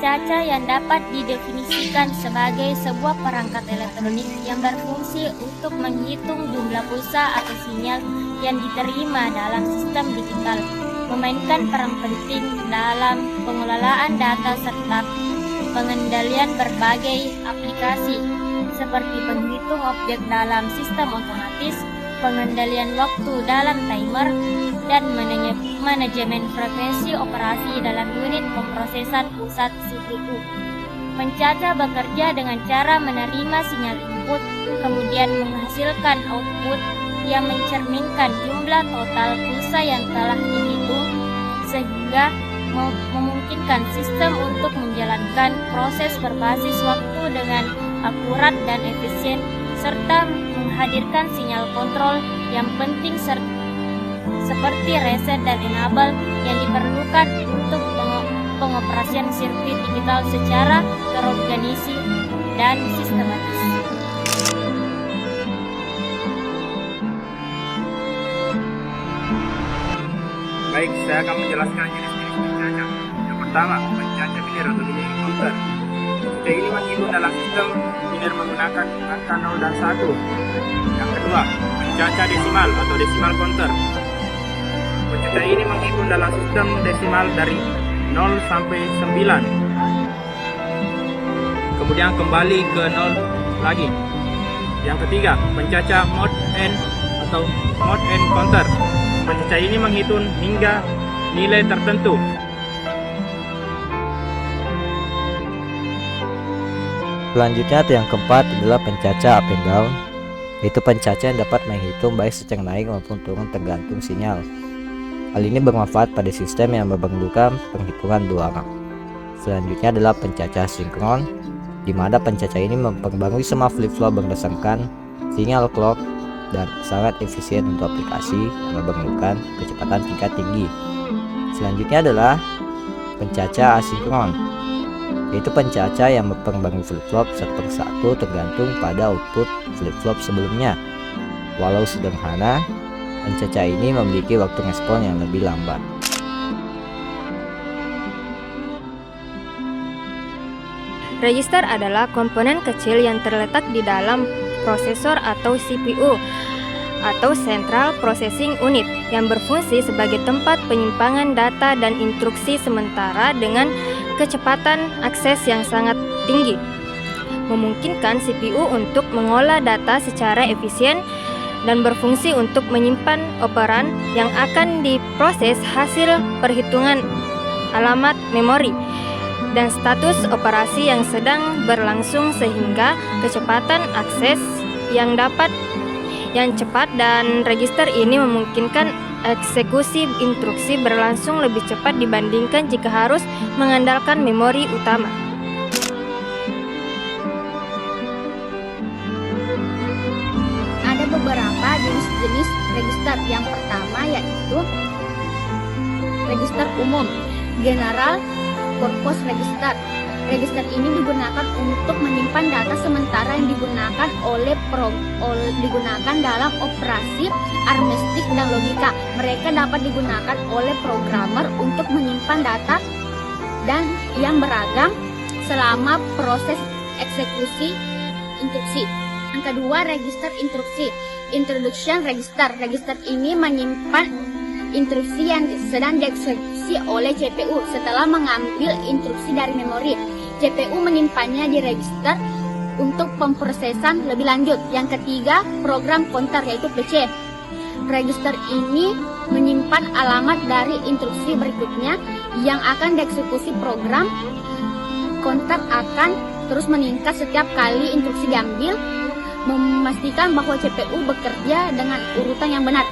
Pencaca yang dapat didefinisikan sebagai sebuah perangkat elektronik yang berfungsi untuk menghitung jumlah pulsa atau sinyal yang diterima dalam sistem digital, memainkan peran penting dalam pengelolaan data serta pengendalian berbagai aplikasi seperti penghitung objek dalam sistem otomatis, pengendalian waktu dalam timer, dan manajemen frekuensi operasi dalam unit pemrosesan pusat CPU. Pencaca bekerja dengan cara menerima sinyal input, kemudian menghasilkan output yang mencerminkan jumlah total pulsa yang telah dihitung, sehingga memungkinkan sistem untuk menjalankan proses berbasis waktu dengan akurat dan efisien, serta menghadirkan sinyal kontrol yang penting seperti reset dan enable yang diperlukan untuk pengoperasian sirkuit digital secara terorganisir dan sistematis. Baik, saya akan menjelaskan jenis-jenis pencaca. Yang pertama, pencaca biner atau binary counter. Pencaca ini menghitung dalam sistem biner menggunakan angka 0 dan 1. Yang kedua, pencaca desimal atau decimal counter. Pencaca ini menghitung dalam sistem desimal dari 0 sampai 9. Kemudian kembali ke 0 lagi. Yang ketiga, pencaca mod n atau mod n counter. Pencaca ini menghitung hingga nilai tertentu. Selanjutnya yang keempat adalah pencaca up and down, yaitu pencaca yang dapat menghitung baik secara naik maupun turun tergantung sinyal. Hal ini bermanfaat pada sistem yang memerlukan penghitungan dua arah. Selanjutnya adalah pencaca sinkron, di mana pencaca ini memperbarui semua flip-flop berdasarkan sinyal clock dan sangat efisien untuk aplikasi yang memerlukan kecepatan tingkat tinggi. Selanjutnya adalah pencaca asinkron, yaitu pencaca yang memperbarui flip-flop satu persatu tergantung pada output flip-flop sebelumnya. Walau sederhana, pencaca ini memiliki waktu respon yang lebih lambat. Register adalah komponen kecil yang terletak di dalam prosesor atau CPU atau Central Processing Unit yang berfungsi sebagai tempat penyimpangan data dan instruksi sementara dengan kecepatan akses yang sangat tinggi, memungkinkan CPU untuk mengolah data secara efisien dan berfungsi untuk menyimpan operan yang akan diproses hasil perhitungan alamat memori dan status operasi yang sedang berlangsung, sehingga kecepatan akses yang cepat dan register ini memungkinkan eksekusi instruksi berlangsung lebih cepat dibandingkan jika harus mengandalkan memori utama. Ada beberapa jenis-jenis register. Yang pertama yaitu register umum, General Purpose Register. Register ini digunakan untuk menyimpan data sementara yang digunakan digunakan dalam operasi arithmetik dan logika. Mereka dapat digunakan oleh programmer untuk menyimpan data dan yang beragam selama proses eksekusi instruksi. Yang kedua, register instruksi, Introduction Register. Register ini menyimpan instruksi yang sedang dieksekusi oleh CPU setelah mengambil instruksi dari memori. CPU menyimpannya di register untuk pemrosesan lebih lanjut. Yang ketiga, program counter yaitu PC. Register ini menyimpan alamat dari instruksi berikutnya yang akan dieksekusi program. Counter akan terus meningkat setiap kali instruksi diambil, memastikan bahwa CPU bekerja dengan urutan yang benar.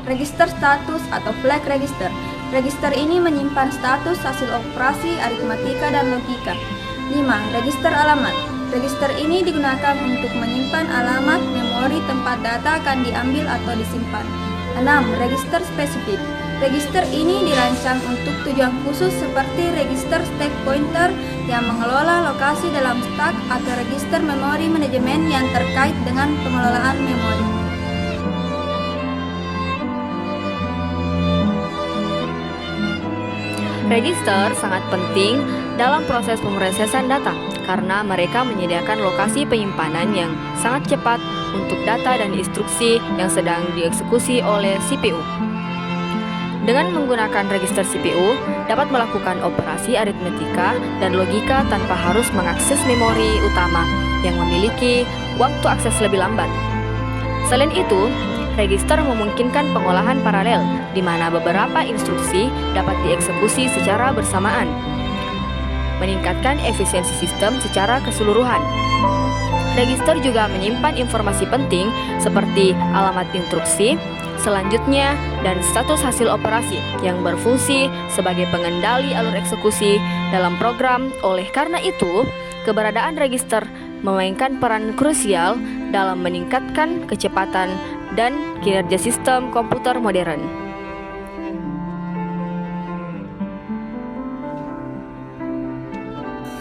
Register status atau flag register. Register ini menyimpan status hasil operasi aritmatika dan logika. 5. Register alamat. Register ini digunakan untuk menyimpan alamat memori tempat data akan diambil atau disimpan. 6. Register spesifik. Register ini dirancang untuk tujuan khusus seperti register stack pointer yang mengelola lokasi dalam stack atau register memori manajemen yang terkait dengan pengelolaan memori. Register sangat penting dalam proses pemrosesan data karena mereka menyediakan lokasi penyimpanan yang sangat cepat untuk data dan instruksi yang sedang dieksekusi oleh CPU. Dengan menggunakan register CPU, dapat melakukan operasi aritmetika dan logika tanpa harus mengakses memori utama yang memiliki waktu akses lebih lambat. Selain itu, register memungkinkan pengolahan paralel, di mana beberapa instruksi dapat dieksekusi secara bersamaan, meningkatkan efisiensi sistem secara keseluruhan. Register juga menyimpan informasi penting seperti alamat instruksi, selanjutnya, dan status hasil operasi yang berfungsi sebagai pengendali alur eksekusi dalam program. Oleh karena itu, keberadaan register memainkan peran krusial dalam meningkatkan kecepatan dan kinerja sistem komputer modern.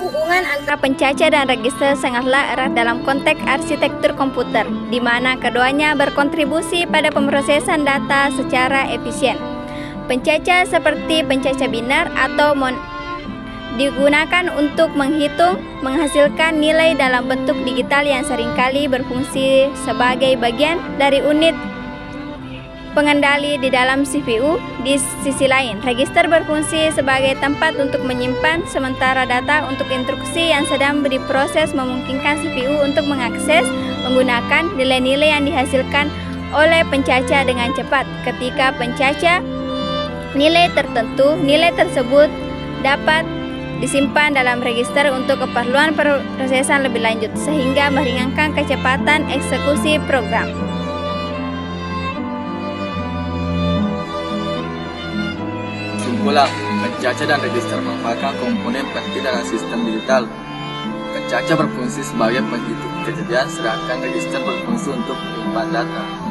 Hubungan antara pencaca dan register sangatlah erat dalam konteks arsitektur komputer, di mana keduanya berkontribusi pada pemrosesan data secara efisien. Pencaca seperti pencaca binar atau digunakan untuk menghitung, menghasilkan nilai dalam bentuk digital yang seringkali berfungsi sebagai bagian dari unit pengendali di dalam CPU. Di sisi lain, register berfungsi sebagai tempat untuk menyimpan sementara data untuk instruksi yang sedang diproses, memungkinkan CPU untuk mengakses menggunakan nilai-nilai yang dihasilkan oleh pencaca dengan cepat. Ketika pencaca nilai tertentu, nilai tersebut dapat disimpan dalam register untuk keperluan prosesan lebih lanjut, sehingga meringankan kecepatan eksekusi program. Kesimpulan, pencaca dan register merupakan komponen penting dalam sistem digital. Pencaca berfungsi sebagai penghitung kejadian, sedangkan register berfungsi untuk menyimpan data.